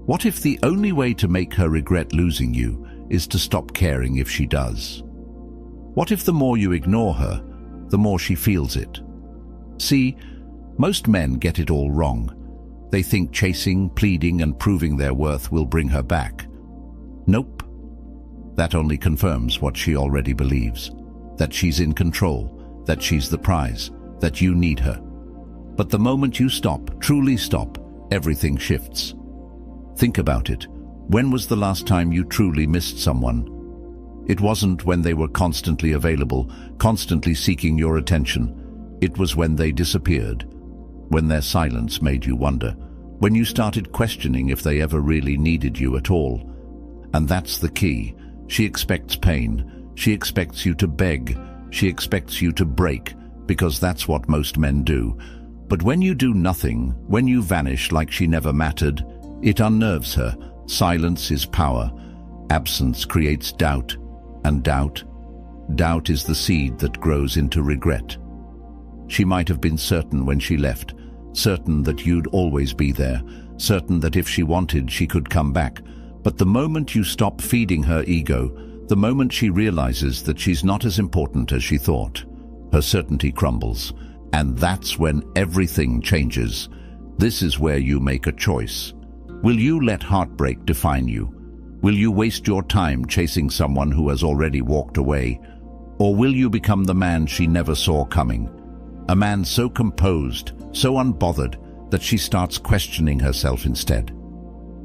What if the only way to make her regret losing you is to stop caring if she does? What if the more you ignore her, the more she feels it? See, most men get it all wrong. They think chasing, pleading, and proving their worth will bring her back. Nope. That only confirms what she already believes. That she's in control, that she's the prize, that you need her. But the moment you stop, truly stop, everything shifts. Think about it. When was the last time you truly missed someone? It wasn't when they were constantly available, constantly seeking your attention. It was when they disappeared, when their silence made you wonder, when you started questioning if they ever really needed you at all. And that's the key. She expects pain. She expects you to beg. She expects you to break, because that's what most men do. But when you do nothing, when you vanish like she never mattered, it unnerves her. Silence is power. Absence creates doubt. And doubt is the seed that grows into regret. She might have been certain when she left, certain that you'd always be there, certain that if she wanted, she could come back. But the moment you stop feeding her ego, the moment she realizes that she's not as important as she thought, her certainty crumbles. And that's when everything changes. This is where you make a choice. Will you let heartbreak define you? Will you waste your time chasing someone who has already walked away? Or will you become the man she never saw coming? A man so composed, so unbothered, that she starts questioning herself instead.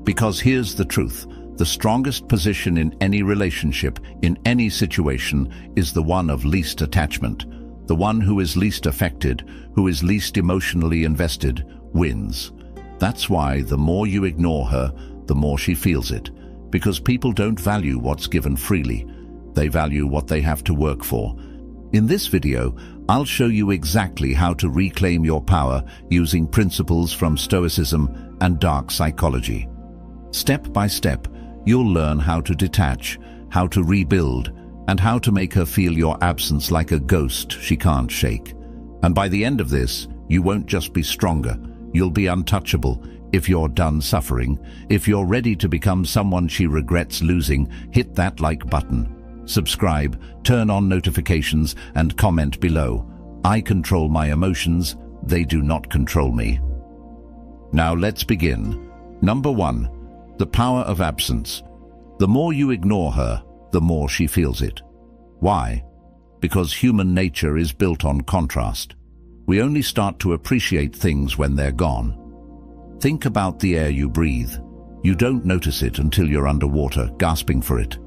Because here's the truth. The strongest position in any relationship, in any situation, is the one of least attachment. The one who is least affected, who is least emotionally invested, wins. That's why the more you ignore her, the more she feels it. Because people don't value what's given freely. They value what they have to work for. In this video, I'll show you exactly how to reclaim your power using principles from Stoicism and dark psychology. Step by step, you'll learn how to detach, how to rebuild, and how to make her feel your absence like a ghost she can't shake. And by the end of this, you won't just be stronger, you'll be untouchable. If you're done suffering, if you're ready to become someone she regrets losing, hit that like button. Subscribe, turn on notifications, and comment below. I control my emotions, they do not control me. Now let's begin. Number 1. The power of absence. The more you ignore her, the more she feels it. Why? Because human nature is built on contrast. We only start to appreciate things when they're gone. Think about the air you breathe. You don't notice it until you're underwater, gasping for it.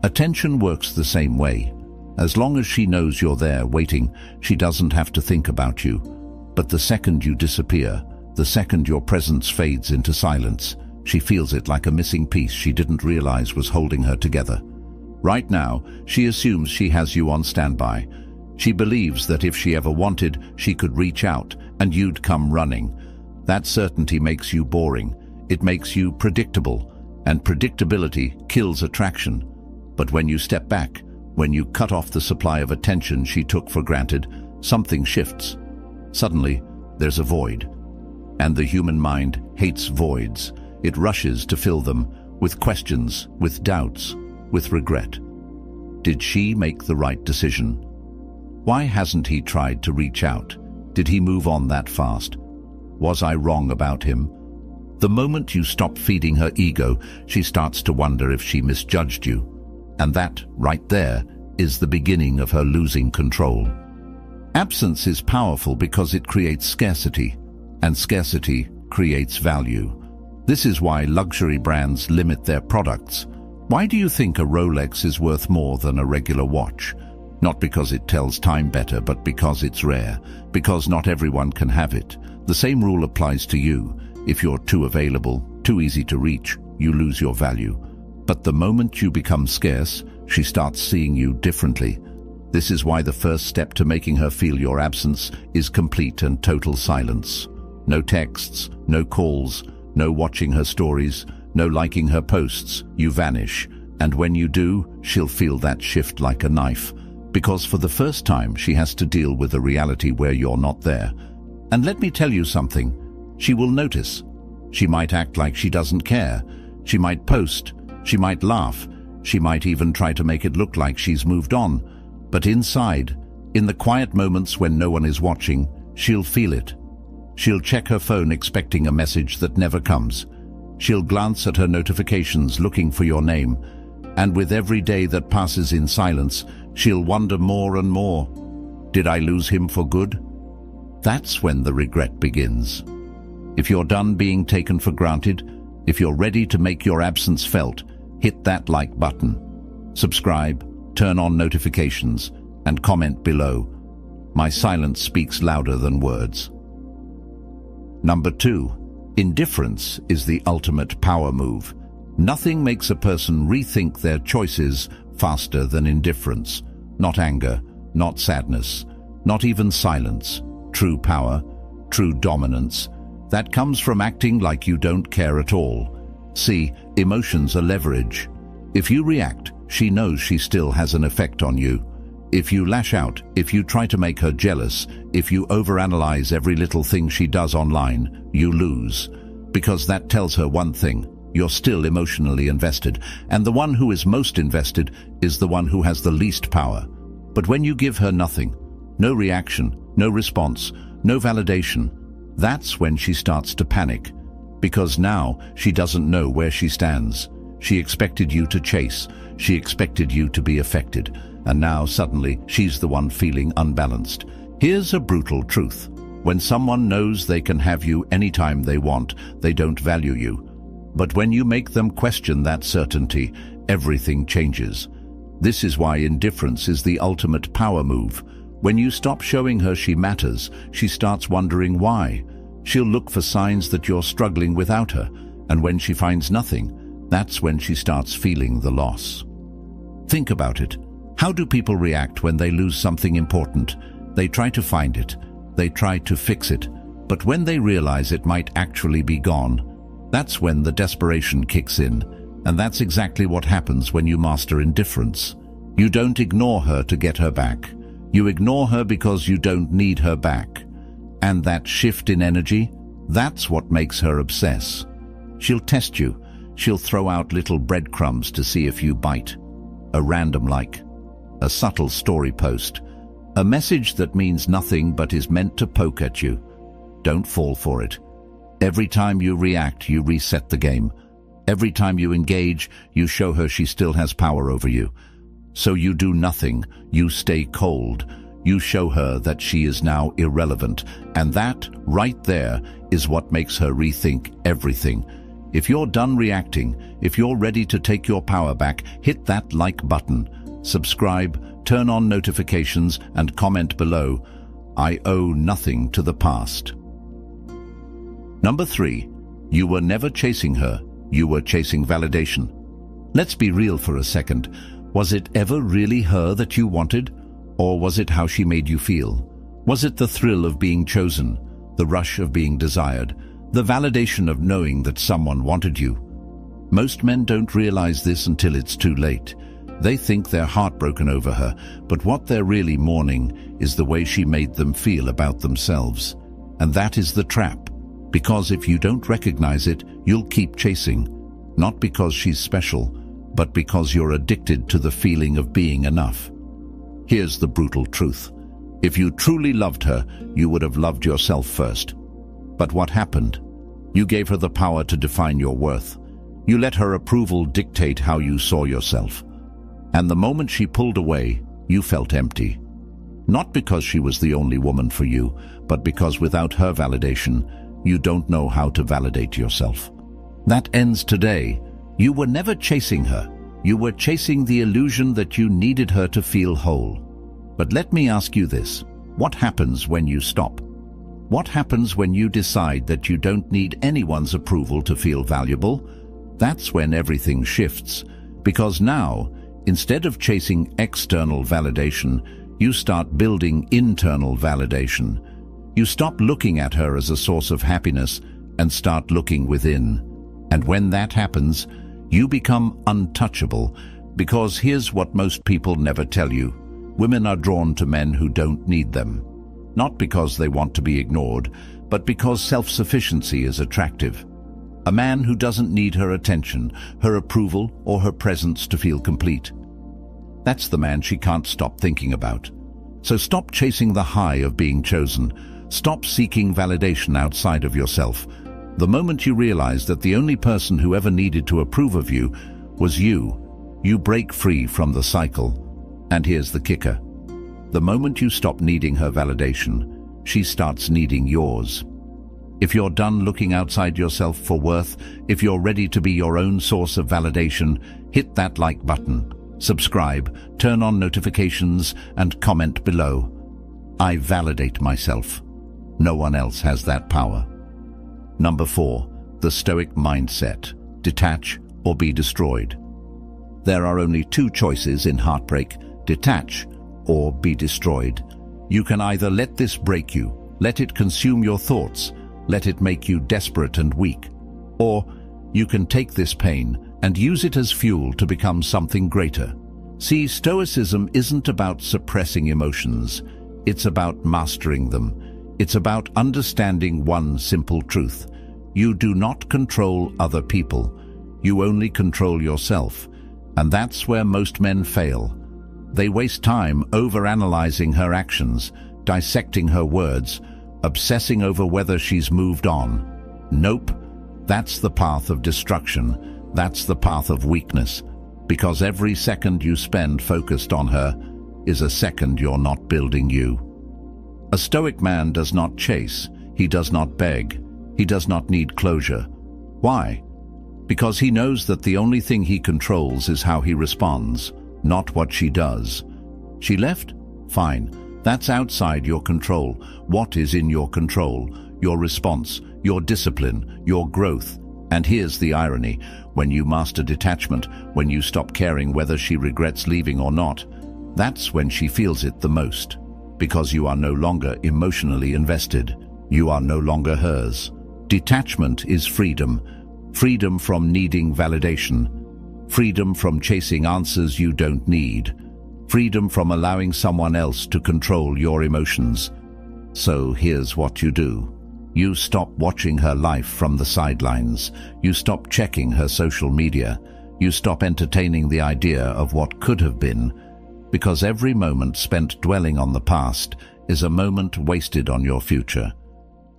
Attention works the same way. As long as she knows you're there waiting, she doesn't have to think about you. But the second you disappear, the second your presence fades into silence, she feels it like a missing piece she didn't realize was holding her together. Right now, she assumes she has you on standby. She believes that if she ever wanted, she could reach out and you'd come running. That certainty makes you boring. It makes you predictable, and predictability kills attraction. But when you step back, when you cut off the supply of attention she took for granted, something shifts. Suddenly, there's a void. And the human mind hates voids. It rushes to fill them with questions, with doubts, with regret. Did she make the right decision? Why hasn't he tried to reach out? Did he move on that fast? Was I wrong about him? The moment you stop feeding her ego, she starts to wonder if she misjudged you. And that, right there, is the beginning of her losing control. Absence is powerful because it creates scarcity, and scarcity creates value. This is why luxury brands limit their products. Why do you think a Rolex is worth more than a regular watch? Not because it tells time better, but because it's rare, because not everyone can have it. The same rule applies to you. If you're too available, too easy to reach, you lose your value. But the moment you become scarce, she starts seeing you differently. This is why the first step to making her feel your absence is complete and total silence. No texts, no calls, no watching her stories, no liking her posts. You vanish. And when you do, she'll feel that shift like a knife. Because for the first time, she has to deal with a reality where you're not there. And let me tell you something. She will notice. She might act like she doesn't care. She might post, she might laugh, she might even try to make it look like she's moved on. But inside, in the quiet moments when no one is watching, she'll feel it. She'll check her phone expecting a message that never comes. She'll glance at her notifications looking for your name. And with every day that passes in silence, she'll wonder more and more. Did I lose him for good? That's when the regret begins. If you're done being taken for granted, if you're ready to make your absence felt, hit that like button. Subscribe, turn on notifications, and comment below. My silence speaks louder than words. Number 2. Indifference is the ultimate power move. Nothing makes a person rethink their choices faster than indifference. Not anger, not sadness, not even silence. True power, true dominance. That comes from acting like you don't care at all. See, emotions are leverage. If you react, she knows she still has an effect on you. If you lash out, if you try to make her jealous, if you overanalyze every little thing she does online, you lose. Because that tells her one thing: you're still emotionally invested, and the one who is most invested is the one who has the least power. But when you give her nothing, no reaction, no response, no validation, that's when she starts to panic. Because now she doesn't know where she stands. She expected you to chase, she expected you to be affected, and now suddenly she's the one feeling unbalanced. Here's a brutal truth. When someone knows they can have you anytime they want, they don't value you. But when you make them question that certainty, everything changes. This is why indifference is the ultimate power move. When you stop showing her she matters, she starts wondering why. She'll look for signs that you're struggling without her, and when she finds nothing, that's when she starts feeling the loss. Think about it. How do people react when they lose something important? They try to find it. They try to fix it. But when they realize it might actually be gone, that's when the desperation kicks in. And that's exactly what happens when you master indifference. You don't ignore her to get her back. You ignore her because you don't need her back. And that shift in energy, that's what makes her obsess. She'll test you. She'll throw out little breadcrumbs to see if you bite. A random like, a subtle story post, a message that means nothing but is meant to poke at you. Don't fall for it. Every time you react, you reset the game. Every time you engage, you show her she still has power over you. So you do nothing, you stay cold. You show her that she is now irrelevant, and that, right there, is what makes her rethink everything. If you're done reacting, if you're ready to take your power back, hit that like button. Subscribe, turn on notifications, and comment below. I owe nothing to the past. Number 3. You were never chasing her, you were chasing validation. Let's be real for a second. Was it ever really her that you wanted? Or was it how she made you feel? Was it the thrill of being chosen, the rush of being desired, the validation of knowing that someone wanted you? Most men don't realize this until it's too late. They think they're heartbroken over her, but what they're really mourning is the way she made them feel about themselves. And that is the trap. Because if you don't recognize it, you'll keep chasing. Not because she's special, but because you're addicted to the feeling of being enough. Here's the brutal truth. If you truly loved her, you would have loved yourself first. But what happened? You gave her the power to define your worth. You let her approval dictate how you saw yourself. And the moment she pulled away, you felt empty. Not because she was the only woman for you, but because without her validation, you don't know how to validate yourself. That ends today. You were never chasing her. You were chasing the illusion that you needed her to feel whole. But let me ask you this. What happens when you stop? What happens when you decide that you don't need anyone's approval to feel valuable? That's when everything shifts. Because now, instead of chasing external validation, you start building internal validation. You stop looking at her as a source of happiness and start looking within. And when that happens, you become untouchable, because here's what most people never tell you. Women are drawn to men who don't need them. Not because they want to be ignored, but because self-sufficiency is attractive. A man who doesn't need her attention, her approval, or her presence to feel complete. That's the man she can't stop thinking about. So stop chasing the high of being chosen. Stop seeking validation outside of yourself. The moment you realize that the only person who ever needed to approve of you was you break free from the cycle. And here's the kicker. The moment you stop needing her validation, she starts needing yours. If you're done looking outside yourself for worth, if you're ready to be your own source of validation, hit that like button, subscribe, turn on notifications, and comment below. I validate myself. No one else has that power. Number 4, the Stoic mindset. Detach or be destroyed. There are only two choices in heartbreak: detach or be destroyed. You can either let this break you, let it consume your thoughts, let it make you desperate and weak. Or you can take this pain and use it as fuel to become something greater. See, Stoicism isn't about suppressing emotions. It's about mastering them. It's about understanding one simple truth. You do not control other people. You only control yourself. And that's where most men fail. They waste time overanalyzing her actions, dissecting her words, obsessing over whether she's moved on. Nope, that's the path of destruction. That's the path of weakness. Because every second you spend focused on her is a second you're not building you. A Stoic man does not chase. He does not beg. He does not need closure. Why? Because he knows that the only thing he controls is how he responds, not what she does. She left? Fine. That's outside your control. What is in your control? Your response, your discipline, your growth. And here's the irony. When you master detachment, when you stop caring whether she regrets leaving or not, that's when she feels it the most. Because you are no longer emotionally invested. You are no longer hers. Detachment is freedom. Freedom from needing validation. Freedom from chasing answers you don't need. Freedom from allowing someone else to control your emotions. So here's what you do. You stop watching her life from the sidelines. You stop checking her social media. You stop entertaining the idea of what could have been. Because every moment spent dwelling on the past is a moment wasted on your future.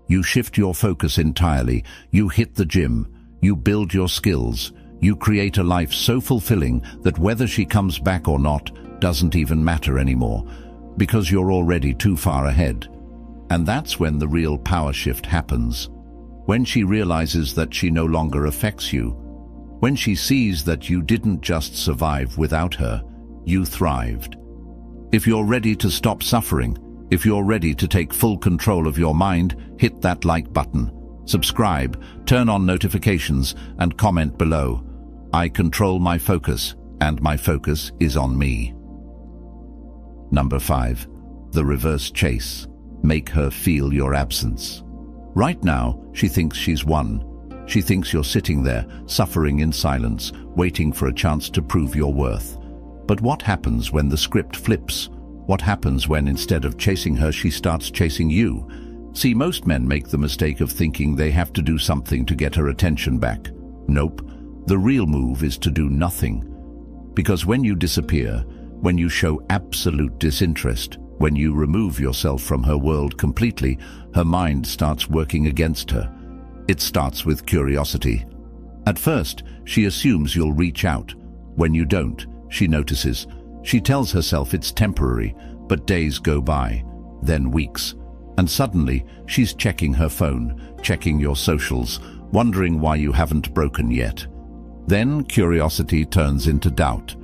You shift your focus entirely. You hit the gym. You build your skills. You create a life so fulfilling that whether she comes back or not doesn't even matter anymore, because you're already too far ahead. And that's when the real power shift happens. When she realizes that she no longer affects you. When she sees that you didn't just survive without her, you thrived. If you're ready to stop suffering, if you're ready to take full control of your mind, hit that like button, subscribe, turn on notifications, and comment below. I control my focus, and my focus is on me. Number 5, the reverse chase. Make her feel your absence. Right now, she thinks she's won. She thinks you're sitting there, suffering in silence, waiting for a chance to prove your worth. But what happens when the script flips? What happens when instead of chasing her, she starts chasing you? See, most men make the mistake of thinking they have to do something to get her attention back. Nope. The real move is to do nothing. Because when you disappear, when you show absolute disinterest, when you remove yourself from her world completely, her mind starts working against her. It starts with curiosity. At first, she assumes you'll reach out. When you don't, she notices. She tells herself it's temporary, but days go by, then weeks. And suddenly, she's checking her phone, checking your socials, wondering why you haven't broken yet. Then curiosity turns into doubt.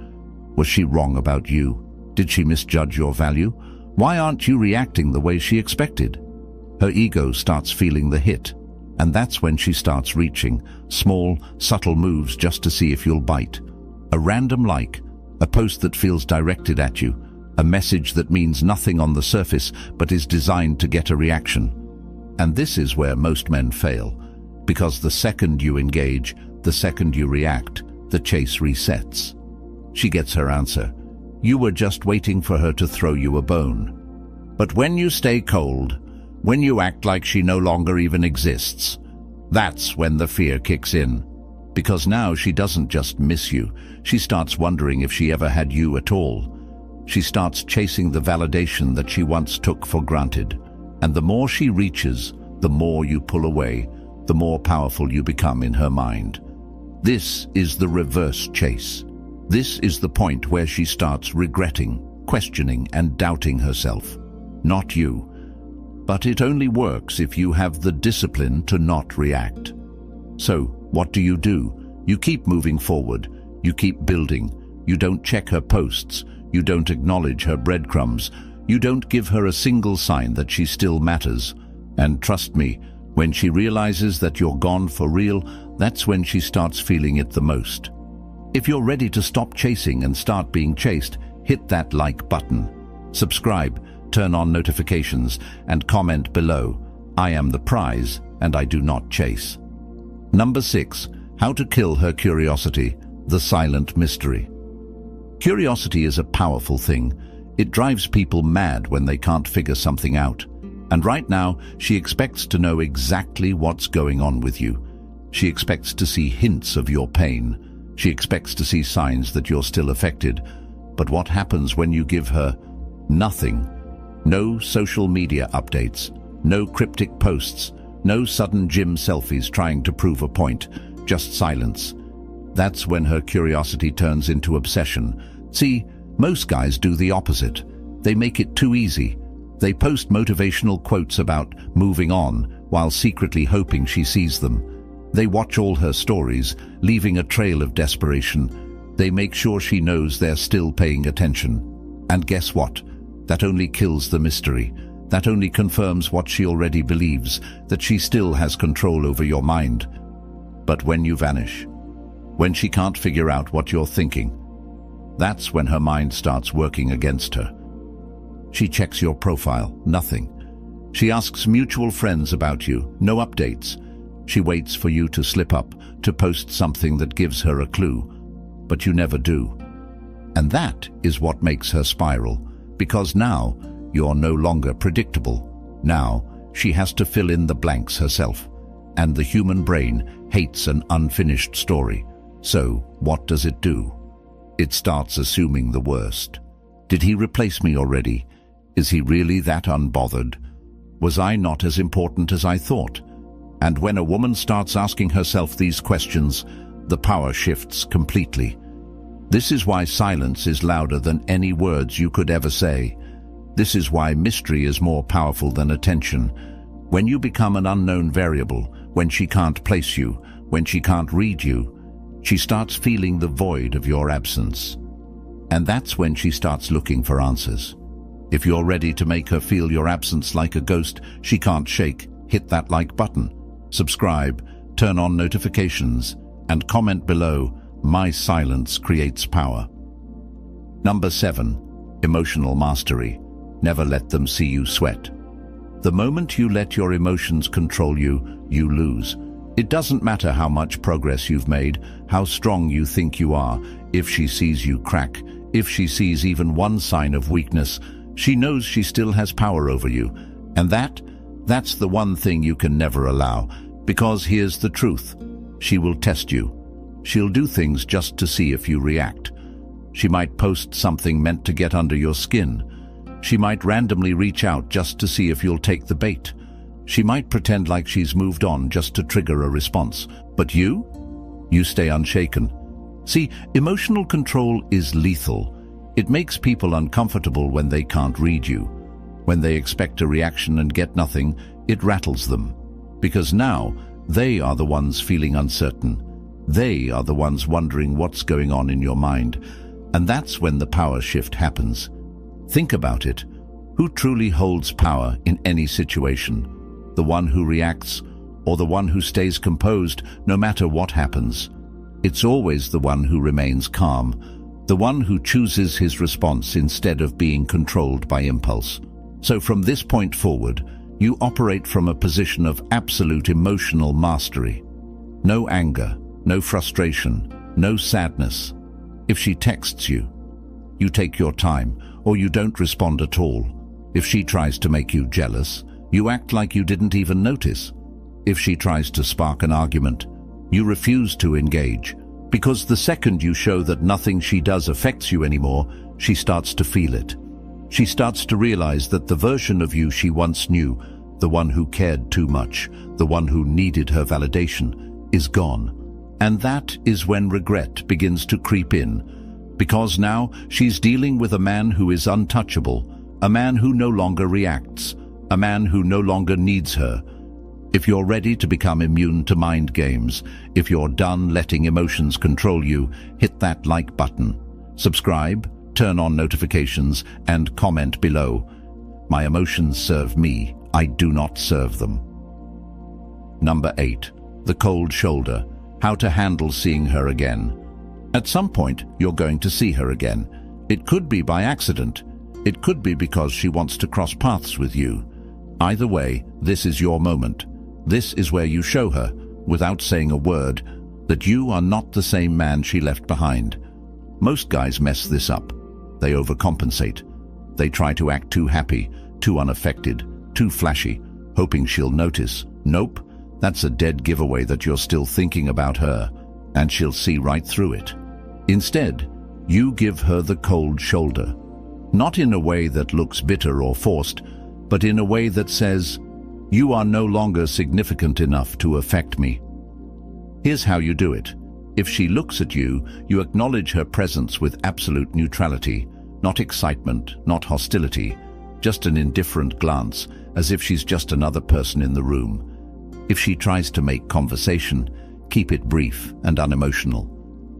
Was she wrong about you? Did she misjudge your value? Why aren't you reacting the way she expected? Her ego starts feeling the hit, and that's when she starts reaching, small, subtle moves just to see if you'll bite. A random like, a post that feels directed at you, a message that means nothing on the surface but is designed to get a reaction. And this is where most men fail, because the second you engage, the second you react, the chase resets. She gets her answer. You were just waiting for her to throw you a bone. But when you stay cold, when you act like she no longer even exists, That's when the fear kicks in. Because now she doesn't just miss you, she starts wondering if she ever had you at all. She starts chasing the validation that she once took for granted. And the more she reaches, the more you pull away, the more powerful you become in her mind. This is the reverse chase. This is the point where she starts regretting, questioning, and doubting herself. Not you. But it only works if you have the discipline to not react. So, what do? You keep moving forward. You keep building. You don't check her posts. You don't acknowledge her breadcrumbs. You don't give her a single sign that she still matters. And trust me, when she realizes that you're gone for real, that's when she starts feeling it the most. If you're ready to stop chasing and start being chased, hit that like button. Subscribe, turn on notifications, and comment below. I am the prize, and I do not chase. Number 6. How to kill her curiosity, the silent mystery. Curiosity is a powerful thing. It drives people mad when they can't figure something out. And right now, she expects to know exactly what's going on with you. She expects to see hints of your pain. She expects to see signs that you're still affected. But what happens when you give her nothing? No social media updates, no cryptic posts, no sudden gym selfies trying to prove a point, just silence. That's when her curiosity turns into obsession. See, most guys do the opposite. They make it too easy. They post motivational quotes about moving on while secretly hoping she sees them. They watch all her stories, leaving a trail of desperation. They make sure she knows they're still paying attention. And guess what? That only kills the mystery. That only confirms what she already believes, that she still has control over your mind. But when you vanish, when she can't figure out what you're thinking, that's when her mind starts working against her. She checks your profile, nothing. She asks mutual friends about you, no updates. She waits for you to slip up, to post something that gives her a clue. But you never do. And that is what makes her spiral, because now you're no longer predictable. Now she has to fill in the blanks herself. And the human brain hates an unfinished story. So what does it do? It starts assuming the worst. Did he replace me already? Is he really that unbothered? Was I not as important as I thought? And when a woman starts asking herself these questions, the power shifts completely. This is why silence is louder than any words you could ever say. This is why mystery is more powerful than attention. When you become an unknown variable, when she can't place you, when she can't read you, she starts feeling the void of your absence. And that's when she starts looking for answers. If you're ready to make her feel your absence like a ghost she can't shake, hit that like button. Subscribe, turn on notifications, and comment below. My silence creates power. Number 7. Emotional mastery. Never let them see you sweat. The moment you let your emotions control you, you lose. It doesn't matter how much progress you've made, how strong you think you are. If she sees you crack, if she sees even one sign of weakness, she knows she still has power over you. And that's the one thing you can never allow. Because here's the truth. She will test you. She'll do things just to see if you react. She might post something meant to get under your skin. She might randomly reach out just to see if you'll take the bait. She might pretend like she's moved on just to trigger a response. But you stay unshaken. See, emotional control is lethal. It makes people uncomfortable when they can't read you. When they expect a reaction and get nothing, it rattles them. Because now, they are the ones feeling uncertain. They are the ones wondering what's going on in your mind. And that's when the power shift happens. Think about it. Who truly holds power in any situation? The one who reacts, or the one who stays composed no matter what happens? It's always the one who remains calm, the one who chooses his response instead of being controlled by impulse. So from this point forward, you operate from a position of absolute emotional mastery. No anger, no frustration, no sadness. If she texts you, you take your time, or you don't respond at all. If she tries to make you jealous, you act like you didn't even notice. if she tries to spark an argument, you refuse to engage, because the second you show that nothing she does affects you anymore, she starts to feel it. She starts to realize that the version of you she once knew, the one who cared too much, the one who needed her validation, is gone. And that is when regret begins to creep in, because now she's dealing with a man who is untouchable, a man who no longer reacts, a man who no longer needs her. If you're ready to become immune to mind games, if you're done letting emotions control you, hit that like button. Subscribe, turn on notifications, and comment below. My emotions serve me, I do not serve them. Number 8. The cold shoulder. How to handle seeing her again. At some point, you're going to see her again. It could be by accident. It could be because she wants to cross paths with you. Either way, this is your moment. This is where you show her, without saying a word, that you are not the same man she left behind. Most guys mess this up. They overcompensate. They try to act too happy, too unaffected, too flashy, hoping she'll notice. Nope, that's a dead giveaway that you're still thinking about her, and she'll see right through it. Instead, you give her the cold shoulder. Not in a way that looks bitter or forced, but in a way that says, "You are no longer significant enough to affect me." Here's how you do it. If she looks at you, you acknowledge her presence with absolute neutrality, not excitement, not hostility, just an indifferent glance, as if she's just another person in the room. If she tries to make conversation, keep it brief and unemotional.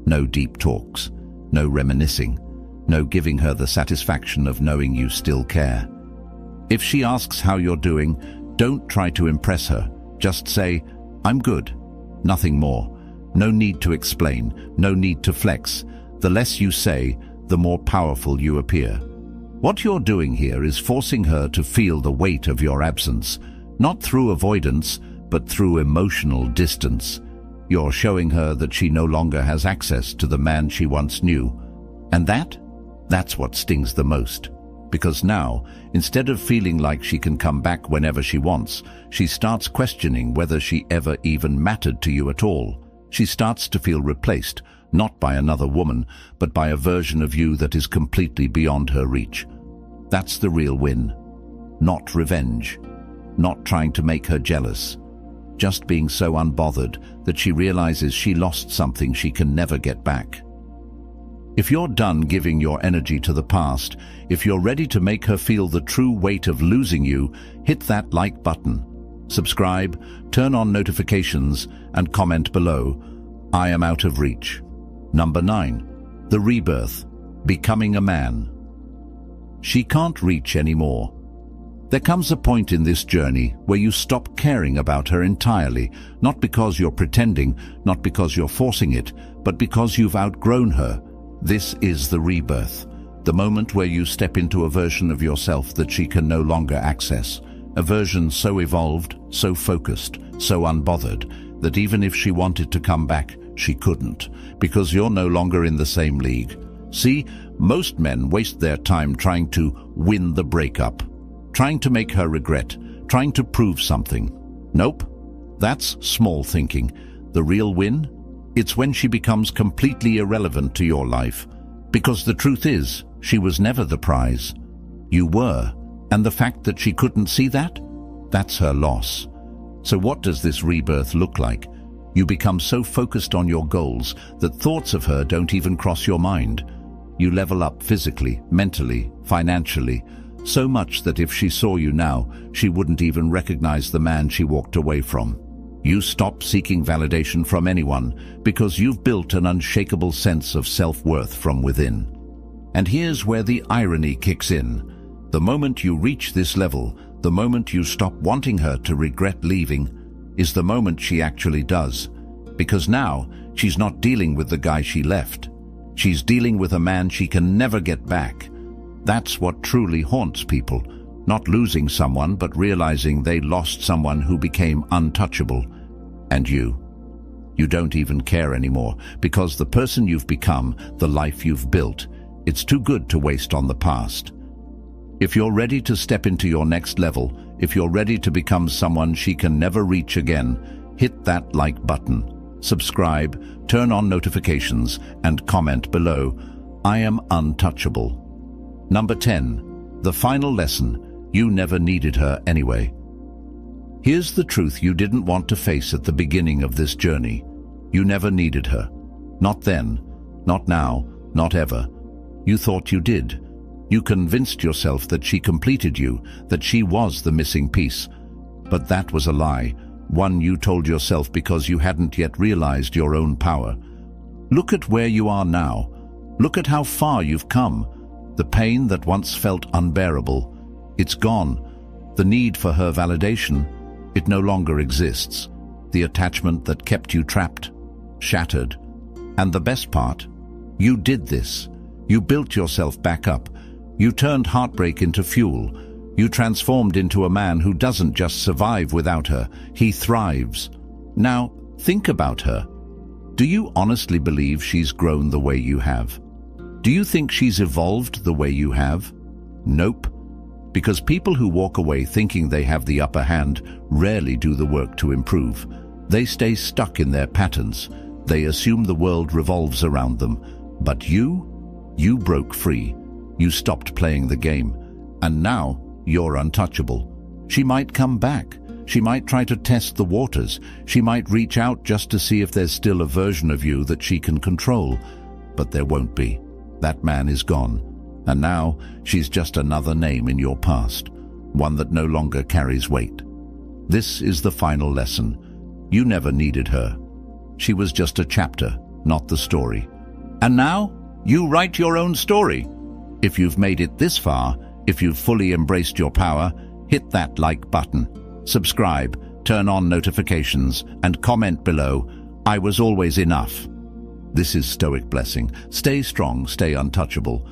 No deep talks, no reminiscing, no giving her the satisfaction of knowing you still care. If she asks how you're doing, don't try to impress her. Just say, "I'm good." Nothing more. No need to explain, no need to flex. The less you say, the more powerful you appear. What you're doing here is forcing her to feel the weight of your absence, not through avoidance, but through emotional distance. You're showing her that she no longer has access to the man she once knew. And that's what stings the most. Because now, instead of feeling like she can come back whenever she wants, she starts questioning whether she ever even mattered to you at all. She starts to feel replaced, not by another woman, but by a version of you that is completely beyond her reach. That's the real win. Not revenge. Not trying to make her jealous. Just being so unbothered that she realizes she lost something she can never get back. If you're done giving your energy to the past, if you're ready to make her feel the true weight of losing you, hit that like button. Subscribe, turn on notifications, and comment below. I am out of reach. Number 9. The rebirth. Becoming a man. She can't reach anymore. There comes a point in this journey where you stop caring about her entirely, not because you're pretending, not because you're forcing it, but because you've outgrown her. This is the rebirth, the moment where you step into a version of yourself that she can no longer access, a version so evolved, so focused, so unbothered, that even if she wanted to come back, she couldn't, because you're no longer in the same league. See, most men waste their time trying to win the breakup, trying to make her regret, trying to prove something. Nope, that's small thinking. The real win? It's when she becomes completely irrelevant to your life. Because the truth is, she was never the prize. You were, and the fact that she couldn't see that? That's her loss. So what does this rebirth look like? You become so focused on your goals that thoughts of her don't even cross your mind. You level up physically, mentally, financially, so much that if she saw you now, she wouldn't even recognize the man she walked away from. You stop seeking validation from anyone because you've built an unshakable sense of self-worth from within. And here's where the irony kicks in. The moment you reach this level, the moment you stop wanting her to regret leaving, is the moment she actually does. Because now, she's not dealing with the guy she left. She's dealing with a man she can never get back. That's what truly haunts people. Not losing someone, but realizing they lost someone who became untouchable. And you don't even care anymore, because the person you've become, the life you've built, it's too good to waste on the past. If you're ready to step into your next level, if you're ready to become someone she can never reach again, hit that like button, subscribe, turn on notifications, and comment below, I am untouchable. Number 10. The final lesson, you never needed her anyway. Here's the truth you didn't want to face at the beginning of this journey. You never needed her. Not then, not now, not ever. You thought you did. You convinced yourself that she completed you, that she was the missing piece. But that was a lie, one you told yourself because you hadn't yet realized your own power. Look at where you are now. Look at how far you've come. The pain that once felt unbearable, it's gone. The need for her validation, it no longer exists. The attachment that kept you trapped, shattered. And the best part, you did this. You built yourself back up. You turned heartbreak into fuel. You transformed into a man who doesn't just survive without her, he thrives. Now, think about her. Do you honestly believe she's grown the way you have? Do you think she's evolved the way you have? Nope. Because people who walk away thinking they have the upper hand rarely do the work to improve. They stay stuck in their patterns. They assume the world revolves around them. But you broke free. You stopped playing the game. And now you're untouchable. She might come back. She might try to test the waters. She might reach out just to see if there's still a version of you that she can control. But there won't be. That man is gone. And now she's just another name in your past, one that no longer carries weight. This is the final lesson. You never needed her. She was just a chapter, not the story. And now, you write your own story. If you've made it this far, if you've fully embraced your power, hit that like button, subscribe, turn on notifications, and comment below, I was always enough. This is Stoic Blessing. Stay strong, stay untouchable.